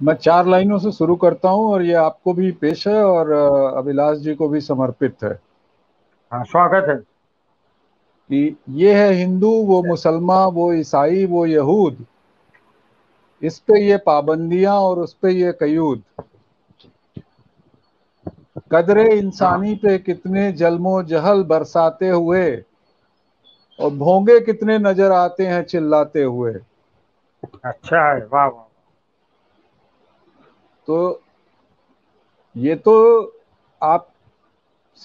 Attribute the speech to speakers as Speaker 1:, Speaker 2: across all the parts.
Speaker 1: मैं 4 लाइनों से शुरू करता हूँ और ये आपको भी पेश है और अभिलाष जी को भी समर्पित है
Speaker 2: हाँ, स्वागत है।
Speaker 1: कि ये है हिंदू, वो मुसलमान, वो ईसाई, वो यहूद, इस पे ये पाबंदियां और उस पे ये कयूद। कदरे
Speaker 2: हाँ,
Speaker 1: इंसानी पे कितने जल्मो जहल बरसाते हुए, और भोंगे कितने नजर आते हैं चिल्लाते हुए।
Speaker 2: अच्छा है, वाह वाह।
Speaker 1: तो ये तो आप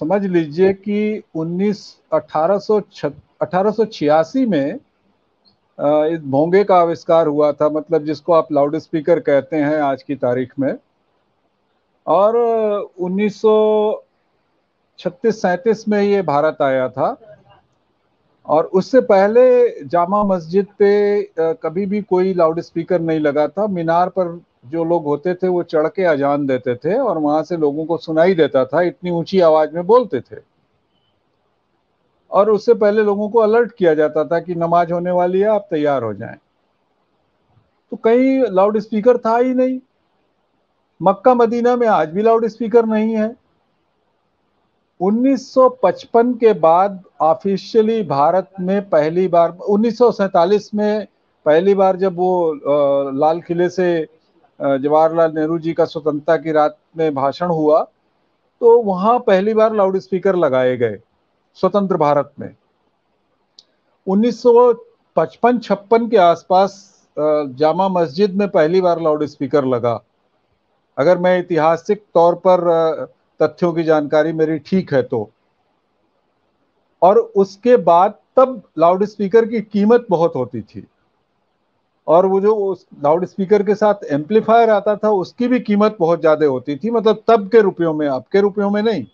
Speaker 1: समझ लीजिए कि 1886 में इस भोंगे का आविष्कार हुआ था, मतलब जिसको आप लाउड स्पीकर कहते हैं आज की तारीख में। और 1936-37 में ये भारत आया था। और उससे पहले जामा मस्जिद पे कभी भी कोई लाउड स्पीकर नहीं लगा था। मीनार पर जो लोग होते थे वो चढ़ के अजान देते थे और वहां से लोगों को सुनाई देता था, इतनी ऊंची आवाज में बोलते थे। और उससे पहले लोगों को अलर्ट किया जाता था कि नमाज होने वाली है, आप तैयार हो जाएं। तो कहीं लाउड स्पीकर था ही नहीं। मक्का मदीना में आज भी लाउड स्पीकर नहीं है। 1955 के बाद ऑफिशियली भारत में पहली बार 1947 में पहली बार जब वो लाल किले से जवाहरलाल नेहरू जी का स्वतंत्रता की रात में भाषण हुआ, तो वहां पहली बार लाउड स्पीकर लगाए गए स्वतंत्र भारत में। 1955-56 के आसपास जामा मस्जिद में पहली बार लाउड स्पीकर लगा, अगर मैं ऐतिहासिक तौर पर तथ्यों की जानकारी मेरी ठीक है तो। और उसके बाद तब लाउड स्पीकर की कीमत बहुत होती थी, और वो जो उस लाउड स्पीकर के साथ एम्पलीफायर आता था उसकी भी कीमत बहुत ज्यादा होती थी, मतलब तब के रुपयों में, अब के रुपयों में नहीं।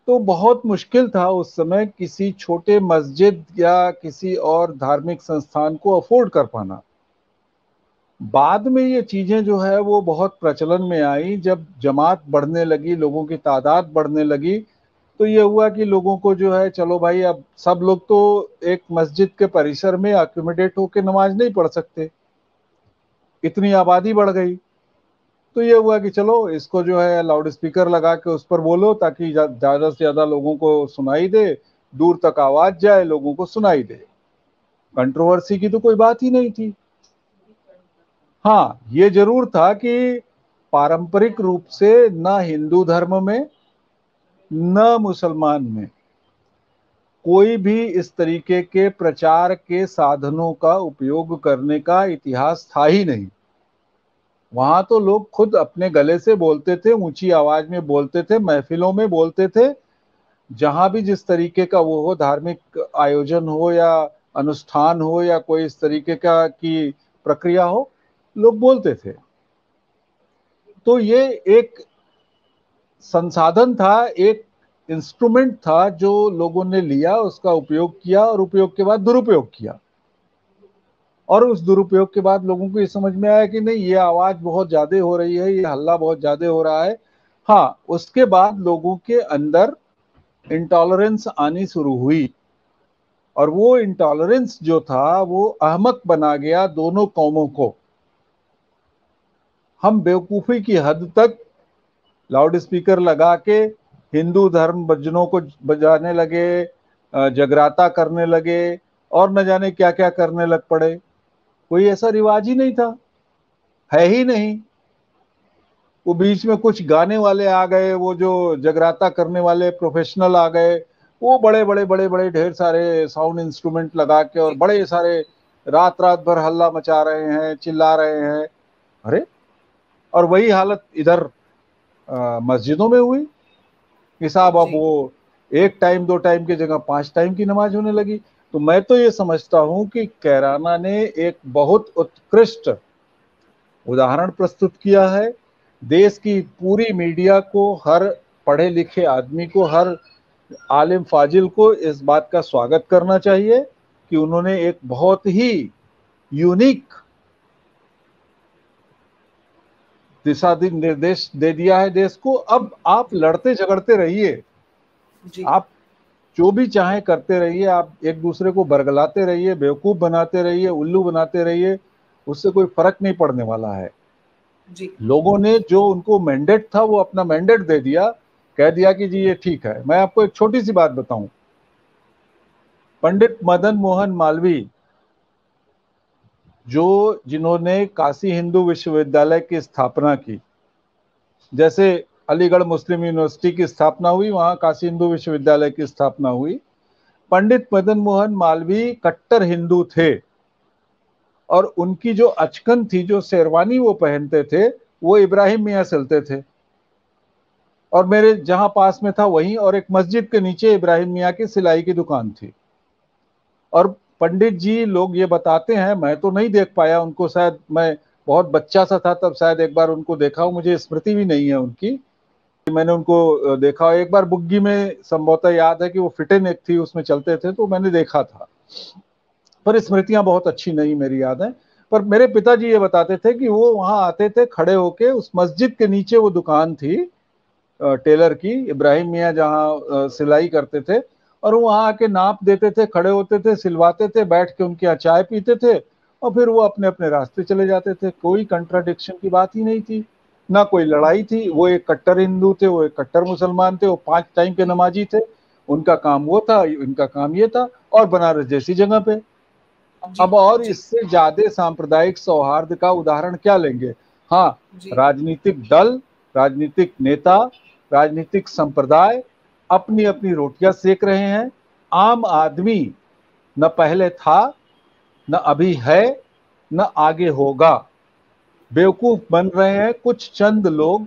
Speaker 1: तो बहुत मुश्किल था उस समय किसी छोटे मस्जिद या किसी और धार्मिक संस्थान को अफोर्ड कर पाना। बाद में ये चीजें जो है वो बहुत प्रचलन में आई, जब जमात बढ़ने लगी, लोगों की तादाद बढ़ने लगी, तो ये हुआ कि लोगों को जो है, चलो भाई अब सब लोग तो एक मस्जिद के परिसर में अकोमोडेट होकर नमाज नहीं पढ़ सकते, इतनी आबादी बढ़ गई। तो ये हुआ कि चलो इसको जो है लाउड स्पीकर लगा के उस पर बोलो, ताकि ज्यादा से ज्यादा लोगों को सुनाई दे, दूर तक आवाज जाए, लोगों को सुनाई दे। कंट्रोवर्सी की तो कोई बात ही नहीं थी। हाँ, ये जरूर था कि पारंपरिक रूप से न हिंदू धर्म में न मुसलमान में कोई भी इस तरीके के प्रचार के साधनों का उपयोग करने का इतिहास था ही नहीं। वहां तो लोग खुद अपने गले से बोलते थे, ऊंची आवाज में बोलते थे, महफिलों में बोलते थे, जहां भी जिस तरीके का वो हो, धार्मिक आयोजन हो या अनुष्ठान हो या कोई इस तरीके का की प्रक्रिया हो, लोग बोलते थे। तो ये एक संसाधन था, एक इंस्ट्रूमेंट था जो लोगों ने लिया, उसका उपयोग किया और उपयोग के बाद दुरुपयोग किया। और उस दुरुपयोग के बाद लोगों को ये समझ में आया कि नहीं, ये आवाज बहुत ज्यादा हो रही है, ये हल्ला बहुत ज्यादा हो रहा है। हाँ, उसके बाद लोगों के अंदर इंटॉलरेंस आनी शुरू हुई, और वो इंटॉलरेंस जो था वो अहमक बना गया दोनों कौमों को। हम बेवकूफी की हद तक लाउड स्पीकर लगा के हिंदू धर्म भजनों को बजाने लगे, जगराता करने लगे, और न जाने क्या क्या करने लग पड़े। कोई ऐसा रिवाज ही नहीं था, है ही नहीं। वो बीच में कुछ गाने वाले आ गए, वो जो जगराता करने वाले प्रोफेशनल आ गए, वो बड़े बड़े बड़े बड़े ढेर सारे साउंड इंस्ट्रूमेंट लगा के और बड़े सारे रात रात भर हल्ला मचा रहे हैं, चिल्ला रहे हैं। अरे, और वही हालत इधर मस्जिदों में हुई कि साहब अब
Speaker 3: जी।
Speaker 1: वो एक टाइम दो टाइम की जगह 5 टाइम की नमाज होने लगी। तो मैं तो ये समझता हूं कि कैराना ने एक बहुत उत्कृष्ट उदाहरण प्रस्तुत किया है। देश की पूरी मीडिया को, हर पढ़े लिखे आदमी को, हर आलिम फाजिल को इस बात का स्वागत करना चाहिए कि उन्होंने एक बहुत ही यूनिक दिशा निर्देश दे दिया है देश को। अब आप लड़ते झगड़ते रहिए,
Speaker 3: जी।
Speaker 1: आप जो भी चाहें करते रहिए, आप एक दूसरे को बरगलाते रहिए, बेवकूफ बनाते रहिए, उल्लू बनाते रहिए, उससे कोई फर्क नहीं पड़ने वाला है।
Speaker 2: जी।
Speaker 1: लोगों ने जो उनको मैंडेट था वो अपना मैंडेट दे दिया, कह दिया कि जी ये ठीक है। मैं आपको एक छोटी सी बात बताऊं, पंडित मदन मोहन मालवीय जिन्होंने काशी हिंदू विश्वविद्यालय की स्थापना की, जैसे अलीगढ़ मुस्लिम यूनिवर्सिटी की स्थापना हुई, वहां काशी हिंदू विश्वविद्यालय की स्थापना हुई। पंडित मदन मोहन मालवीय कट्टर हिंदू थे और उनकी जो अचकन थी, जो शेरवानी वो पहनते थे, वो इब्राहिम मियां सिलते थे। और मेरे जहां पास में था वहीं, और एक मस्जिद के नीचे इब्राहिम मियां की सिलाई की दुकान थी। और पंडित जी लोग ये बताते हैं, मैं तो नहीं देख पाया उनको, शायद मैं बहुत बच्चा सा था तब शायद एक बार उनको देखा हो, मुझे स्मृति भी नहीं है उनकी, मैंने उनको देखा। एक बार बुग्गी में संभवतः याद है कि वो फिटेन एक थी, उसमें चलते थे, तो मैंने देखा था, पर स्मृतियां बहुत अच्छी नहीं मेरी याद है। पर मेरे पिताजी ये बताते थे कि वो वहां आते थे खड़े होके, उस मस्जिद के नीचे वो दुकान थी टेलर की, इब्राहिम मियां जहां सिलाई करते थे, और वो वहां आके नाप देते थे, खड़े होते थे, सिलवाते थे, बैठ के उनके यहाँ चाय पीते थे, और फिर वो अपने अपने रास्ते चले जाते थे। कोई कंट्राडिक्शन की बात ही नहीं थी, ना कोई लड़ाई थी। वो एक कट्टर हिंदू थे, वो एक कट्टर मुसलमान थे, वो 5 टाइम के नमाजी थे, उनका काम वो था, इनका काम ये था, और बनारस जैसी जगह पे। अब और इससे ज्यादा सांप्रदायिक सौहार्द का उदाहरण क्या लेंगे? हाँ, राजनीतिक दल, राजनीतिक नेता, राजनीतिक संप्रदाय अपनी अपनी रोटियां सेक रहे हैं। आम आदमी न पहले था, न अभी है, न आगे होगा। बेवकूफ बन रहे हैं कुछ चंद लोग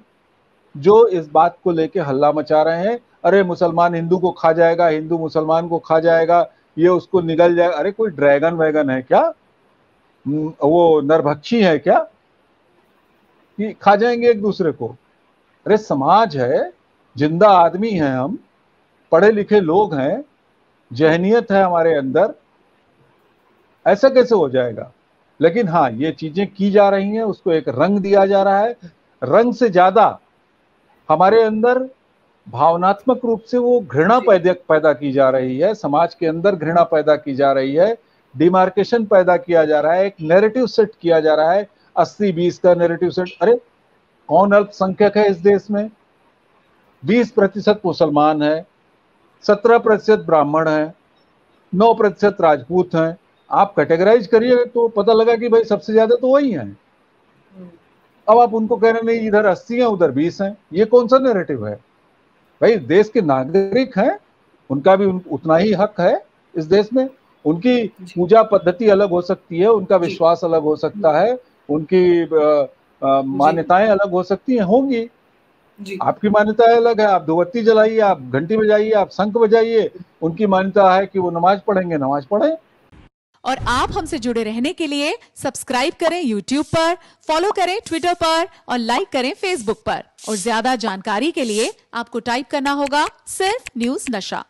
Speaker 1: जो इस बात को लेके हल्ला मचा रहे हैं, अरे मुसलमान हिंदू को खा जाएगा, हिंदू मुसलमान को खा जाएगा, ये उसको निगल जाएगा। अरे कोई ड्रैगन वैगन है क्या? वो नरभक्षी है क्या कि खा जाएंगे एक दूसरे को? अरे समाज है, जिंदा आदमी हैं हम, पढ़े लिखे लोग हैं, जहनियत है हमारे अंदर, ऐसा कैसे हो जाएगा? लेकिन हाँ, ये चीजें की जा रही हैं, उसको एक रंग दिया जा रहा है। रंग से ज्यादा हमारे अंदर भावनात्मक रूप से वो घृणा पैदा की जा रही है, समाज के अंदर घृणा पैदा की जा रही है, डिमार्केशन पैदा किया जा रहा है, एक नैरेटिव सेट किया जा रहा है, 80-20 का नैरेटिव सेट। अरे कौन अल्पसंख्यक है इस देश में? 20% मुसलमान है, 17% ब्राह्मण है, 9% राजपूत हैं। आप कैटेगराइज करिए तो पता लगा कि भाई सबसे ज्यादा तो वही हैं। अब आप उनको कह रहे नहीं, इधर 80 हैं उधर 20 हैं, ये कौन सा नैरेटिव है? भाई देश के नागरिक हैं, उनका भी उतना ही हक है इस देश में। उनकी पूजा पद्धति अलग हो सकती है, उनका विश्वास अलग हो सकता है, उनकी मान्यताएं अलग हो सकती हैं, होंगी। आपकी मान्यताएं अलग है, आप धूपबत्ती जलाइए, आप घंटी बजाइए, आप शंख बजाइए। उनकी मान्यता है कि वो नमाज पढ़ेंगे, नमाज पढ़े।
Speaker 3: और आप हमसे जुड़े रहने के लिए सब्सक्राइब करें YouTube पर, फॉलो करें Twitter पर और लाइक करें Facebook पर। और ज्यादा जानकारी के लिए आपको टाइप करना होगा सिर्फ न्यूज नशा।